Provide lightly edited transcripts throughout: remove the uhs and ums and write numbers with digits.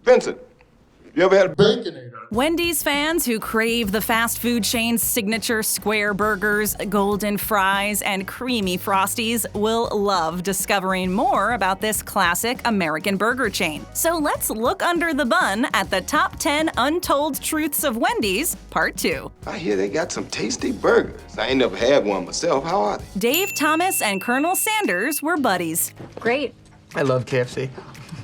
Vincent, you ever had a Baconator? Wendy's fans who crave the fast food chain's signature square burgers, golden fries, and creamy Frosties will love discovering more about this classic American burger chain. So let's look under the bun at the top 10 untold truths of Wendy's, part 2. I hear they got some tasty burgers. I ain't never had one myself. How are they? Dave Thomas and Colonel Sanders were buddies. Great. I love KFC.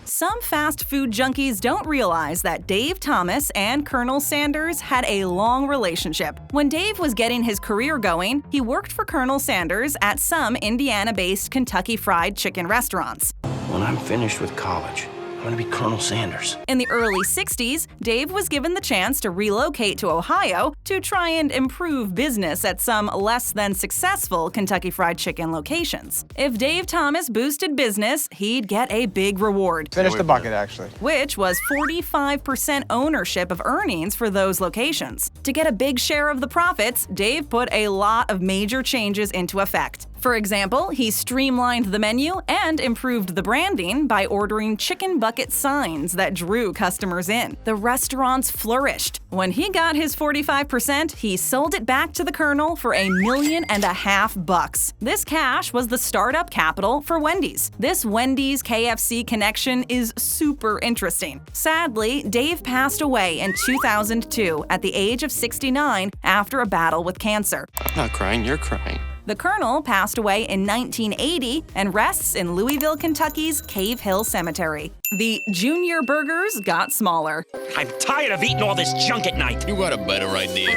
Some fast food junkies don't realize that Dave Thomas and Colonel Sanders had a long relationship. When Dave was getting his career going, he worked for Colonel Sanders at some Indiana-based Kentucky Fried Chicken restaurants. When I'm finished with college, I'm gonna be Colonel Sanders. In the early 60s, Dave was given the chance to relocate to Ohio to try and improve business at some less than successful Kentucky Fried Chicken locations. If Dave Thomas boosted business, he'd get a big reward. Finish the bucket, actually. Which was 45% ownership of earnings for those locations. To get a big share of the profits, Dave put a lot of major changes into effect. For example, he streamlined the menu and improved the branding by ordering chicken bucket signs that drew customers in. The restaurants flourished. When he got his 45%, he sold it back to the Colonel for $1.5 million. This cash was the startup capital for Wendy's. This Wendy's KFC connection is super interesting. Sadly, Dave passed away in 2002 at the age of 69 after a battle with cancer. I'm not crying, you're crying. The Colonel passed away in 1980 and rests in Louisville, Kentucky's Cave Hill Cemetery. The junior burgers got smaller. I'm tired of eating all this junk at night. You got a better idea.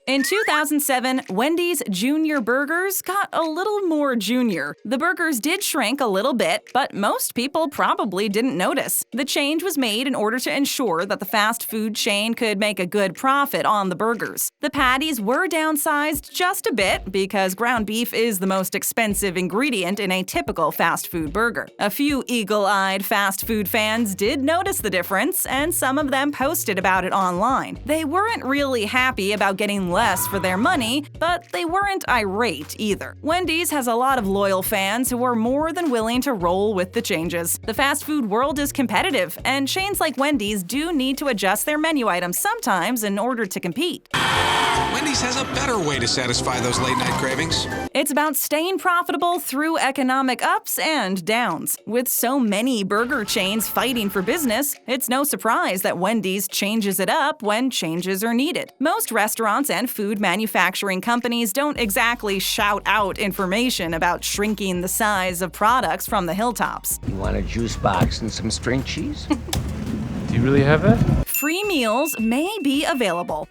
In 2007, Wendy's Junior Burgers got a little more junior. The burgers did shrink a little bit, but most people probably didn't notice. The change was made in order to ensure that the fast food chain could make a good profit on the burgers. The patties were downsized just a bit because ground beef is the most expensive ingredient in a typical fast food burger. A few eagle-eyed fast food fans did notice the difference, and some of them posted about it online. They weren't really happy about getting less for their money, but they weren't irate either. Wendy's has a lot of loyal fans who are more than willing to roll with the changes. The fast food world is competitive, and chains like Wendy's do need to adjust their menu items sometimes in order to compete. Wendy's has a better way to satisfy those late-night cravings. It's about staying profitable through economic ups and downs. With so many burger chains fighting for business, it's no surprise that Wendy's changes it up when changes are needed. Most restaurants and food manufacturing companies don't exactly shout out information about shrinking the size of products from the hilltops. You want a juice box and some string cheese? Do you really have that? Free meals may be available.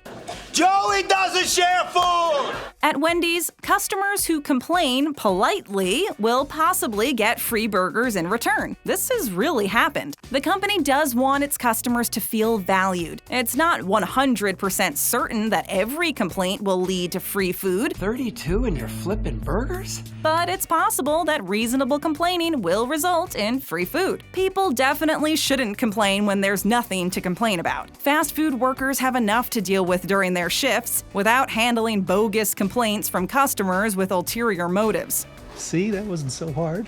Joey doesn't share food! At Wendy's, customers who complain politely will possibly get free burgers in return. This has really happened. The company does want its customers to feel valued. It's not 100% certain that every complaint will lead to free food, 32 and you're flipping burgers? but it's possible that reasonable complaining will result in free food. People definitely shouldn't complain when there's nothing to complain about. Fast food workers have enough to deal with during their shifts without handling bogus complaints from customers with ulterior motives. See, that wasn't so hard.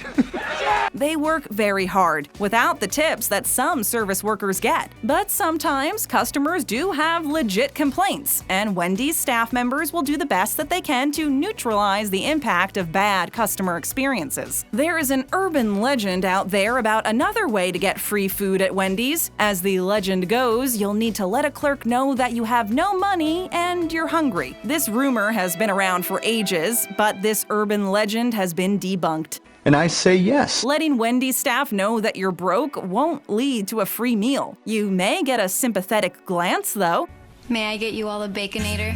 They work very hard, without the tips that some service workers get. But sometimes customers do have legit complaints, and Wendy's staff members will do the best that they can to neutralize the impact of bad customer experiences. There is an urban legend out there about another way to get free food at Wendy's. As the legend goes, you'll need to let a clerk know that you have no money and you're hungry. This rumor has been around for ages, but this urban legend has been debunked. And I say yes. Letting Wendy's staff know that you're broke won't lead to a free meal. You may get a sympathetic glance, though. May I get you all a Baconator?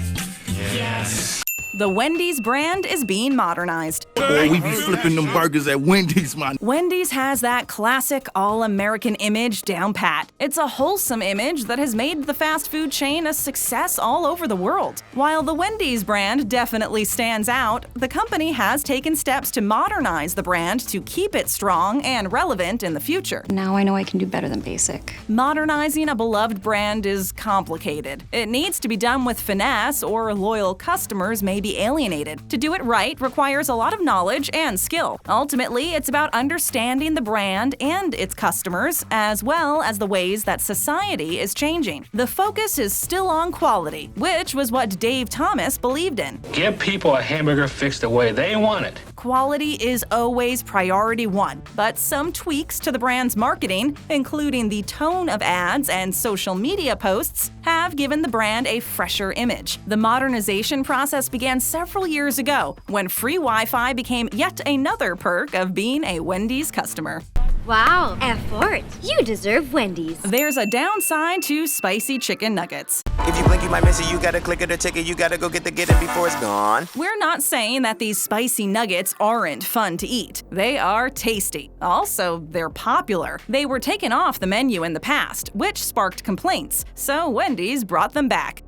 Yes. The Wendy's brand is being modernized. Boy, we be flipping them burgers at Wendy's, man. Wendy's has that classic all-American image down pat. It's a wholesome image that has made the fast food chain a success all over the world. While the Wendy's brand definitely stands out, the company has taken steps to modernize the brand to keep it strong and relevant in the future. Now I know I can do better than basic. Modernizing a beloved brand is complicated. It needs to be done with finesse, or loyal customers may may be alienated. To do it right requires a lot of knowledge and skill. Ultimately, it's about understanding the brand and its customers, as well as the ways that society is changing. The focus is still on quality, which was what Dave Thomas believed in. Give people a hamburger fixed the way they want it. Quality is always priority one, but some tweaks to the brand's marketing, including the tone of ads and social media posts, have given the brand a fresher image. The modernization process began several years ago, when free Wi-Fi became yet another perk of being a Wendy's customer. Wow, effort. You deserve Wendy's. There's a downside to spicy chicken nuggets. If you blink, you might miss it. You gotta click it or ticket. You gotta go get it before it's gone. We're not saying that these spicy nuggets aren't fun to eat. They are tasty. Also, they're popular. They were taken off the menu in the past, which sparked complaints, so Wendy's brought them back.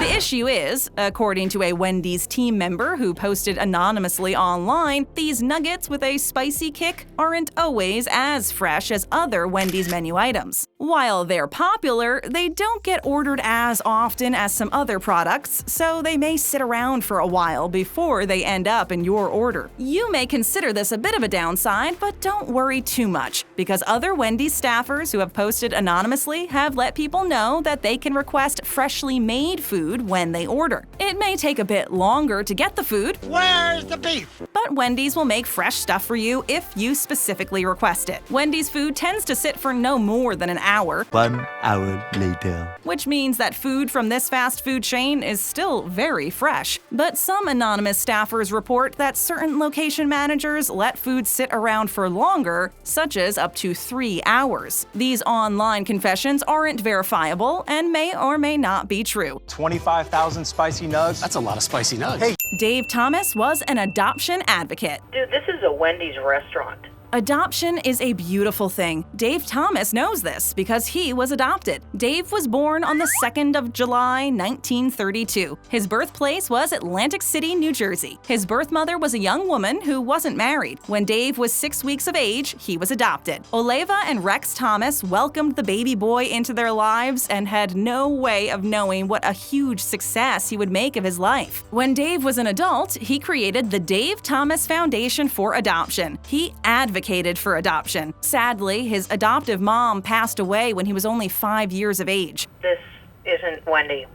The issue is, according to a Wendy's team member who posted anonymously online, these nuggets with a spicy kick aren't always as fresh as other Wendy's menu items. While they're popular, they don't get ordered as often as some other products, so they may sit around for a while before they end up in your order. You may consider this a bit of a downside, but don't worry too much, because other Wendy's staffers who have posted anonymously have let people know that they can request freshly made food when they order. It may take a bit longer to get the food. Where's the beef? But Wendy's will make fresh stuff for you if you specifically request it. Wendy's food tends to sit for no more than an hour. 1 hour later. Which means that food from this fast food chain is still very fresh. But some anonymous staffers report that certain location managers let food sit around for longer, such as up to 3 hours. These online confessions aren't verifiable and may or may not be true. 25,000 spicy nugs? That's a lot of spicy nugs. Hey. Dave Thomas was an adoption advocate. Dude, this is a Wendy's restaurant. Adoption is a beautiful thing. Dave Thomas knows this because he was adopted. Dave was born on the 2nd of July, 1932. His birthplace was Atlantic City, New Jersey. His birth mother was a young woman who wasn't married. When Dave was 6 weeks of age, he was adopted. Oleva and Rex Thomas welcomed the baby boy into their lives and had no way of knowing what a huge success he would make of his life. When Dave was an adult, he created the Dave Thomas Foundation for Adoption. He advocated for adoption. Sadly, his adoptive mom passed away when he was only 5 years of age. This isn't Wendy.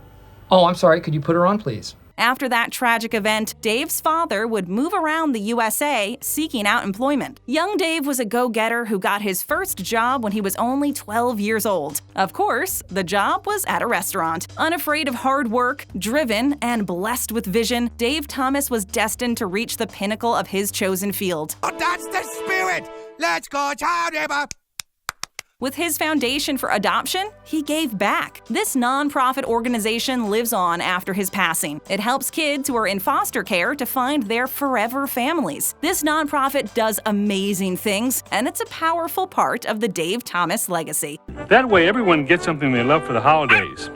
Oh, I'm sorry. Could you put her on, please? After that tragic event, Dave's father would move around the USA seeking out employment. Young Dave was a go-getter who got his first job when he was only 12 years old. Of course, the job was at a restaurant. Unafraid of hard work, driven, and blessed with vision, Dave Thomas was destined to reach the pinnacle of his chosen field. Oh, that's the spirit! Let's go, child labor! With his foundation for adoption, he gave back. This nonprofit organization lives on after his passing. It helps kids who are in foster care to find their forever families. This nonprofit does amazing things, and it's a powerful part of the Dave Thomas legacy. That way everyone gets something they love for the holidays.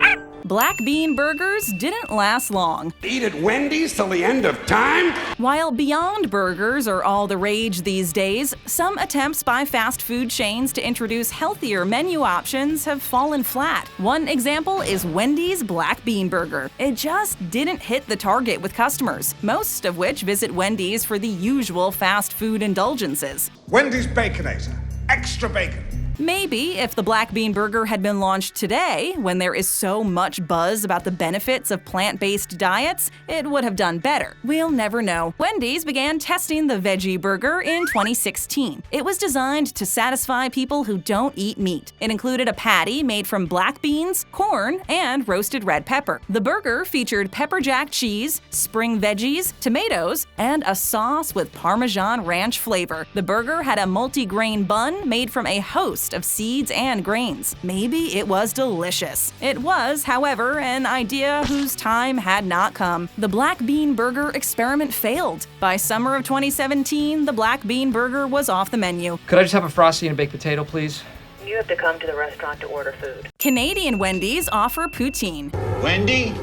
Black bean burgers didn't last long. Eat at Wendy's till the end of time? While Beyond Burgers are all the rage these days, some attempts by fast food chains to introduce healthier menu options have fallen flat. One example is Wendy's Black Bean Burger. It just didn't hit the target with customers, most of which visit Wendy's for the usual fast food indulgences. Wendy's Baconator. Extra bacon. Maybe if the Black Bean Burger had been launched today, when there is so much buzz about the benefits of plant-based diets, it would have done better. We'll never know. Wendy's began testing the Veggie Burger in 2016. It was designed to satisfy people who don't eat meat. It included a patty made from black beans, corn, and roasted red pepper. The burger featured pepper jack cheese, spring veggies, tomatoes, and a sauce with Parmesan ranch flavor. The burger had a multi-grain bun made from a host of seeds and grains. Maybe it was delicious. It was, however, an idea whose time had not come. The Black Bean Burger experiment failed. By summer of 2017, the Black Bean Burger was off the menu. Could I just have a Frosty and a baked potato, please? You have to come to the restaurant to order food. Canadian Wendy's offer poutine. Wendy,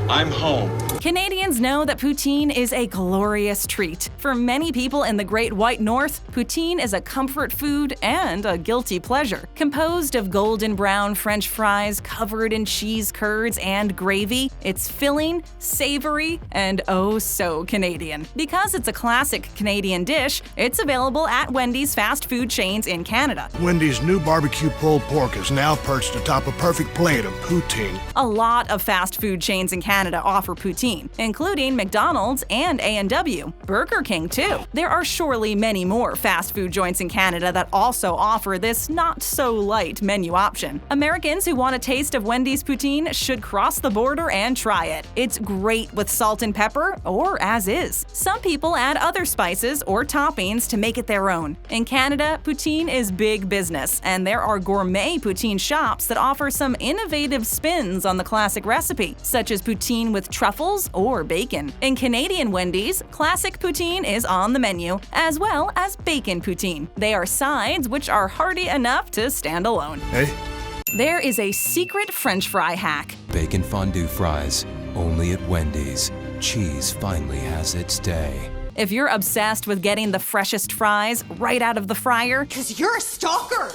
I'm home. Canadians know that poutine is a glorious treat. For many people in the Great White North, poutine is a comfort food and a guilty pleasure. Composed of golden brown French fries covered in cheese curds and gravy, it's filling, savory, and oh so Canadian. Because it's a classic Canadian dish, it's available at Wendy's fast food chains in Canada. Wendy's new barbecue pulled pork is now perched atop a perfect plate of poutine. A lot of fast food chains in Canada offer poutine, including McDonald's and A&W. Burger King, too. There are surely many more fast food joints in Canada that also offer this not-so-light menu option. Americans who want a taste of Wendy's poutine should cross the border and try it. It's great with salt and pepper, or as is. Some people add other spices or toppings to make it their own. In Canada, poutine is big business, and there are gourmet poutine shops that offer some innovative spins on the classic recipe, such as poutine with truffles or bacon. In Canadian Wendy's, classic poutine is on the menu, as well as bacon poutine. They are sides which are hearty enough to stand alone. Hey? There is a secret French fry hack. Bacon fondue fries, only at Wendy's. Cheese finally has its day. If you're obsessed with getting the freshest fries right out of the fryer, 'cause you're a stalker!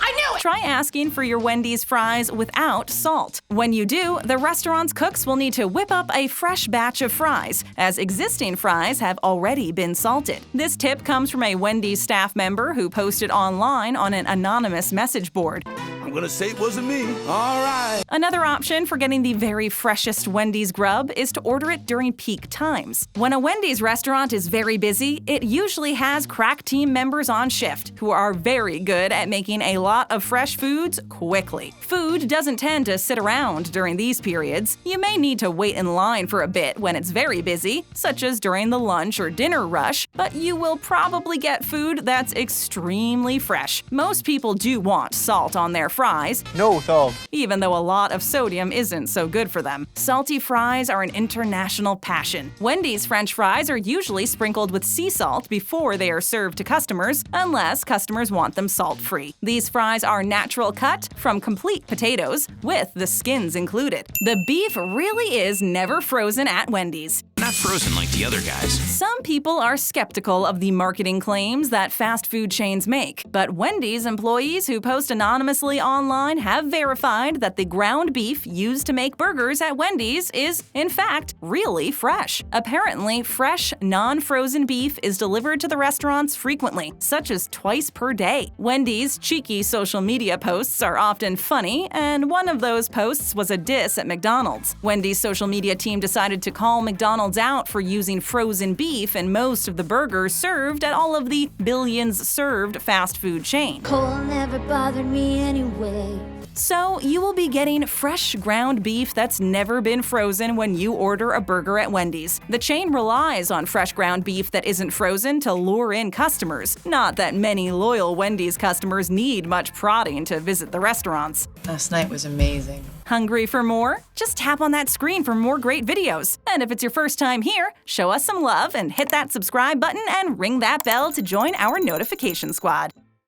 I knew it! Try asking for your Wendy's fries without salt. When you do, the restaurant's cooks will need to whip up a fresh batch of fries, as existing fries have already been salted. This tip comes from a Wendy's staff member who posted online on an anonymous message board. I'm gonna say it wasn't me. All right. Another option for getting the very freshest Wendy's grub is to order it during peak times. When a Wendy's restaurant is very busy, it usually has crack team members on shift who are very good at making a lot of fresh foods quickly. Food doesn't tend to sit around during these periods. You may need to wait in line for a bit when it's very busy, such as during the lunch or dinner rush, but you will probably get food that's extremely fresh. Most people do want salt on their fries, No thumb. even though a lot of sodium isn't so good for them. Salty fries are an international passion. Wendy's French fries are usually sprinkled with sea salt before they are served to customers, unless customers want them salt-free. These fries are natural cut from complete potatoes, with the skins included. The beef really is never frozen at Wendy's. Not frozen like the other guys. Some people are skeptical of the marketing claims that fast food chains make, but Wendy's employees who post anonymously online have verified that the ground beef used to make burgers at Wendy's is, in fact, really fresh. Apparently, fresh, non-frozen beef is delivered to the restaurants frequently, such as twice per day. Wendy's cheeky social media posts are often funny, and one of those posts was a diss at McDonald's. Wendy's social media team decided to call McDonald's out for using frozen beef in most of the burgers served at all of the billions served fast food chains. Cold never bothered me anyway. So, you will be getting fresh ground beef that's never been frozen when you order a burger at Wendy's. The chain relies on fresh ground beef that isn't frozen to lure in customers. Not that many loyal Wendy's customers need much prodding to visit the restaurants. Last night was amazing. Hungry for more? Just tap on that screen for more great videos. And if it's your first time here, show us some love and hit that subscribe button and ring that bell to join our notification squad.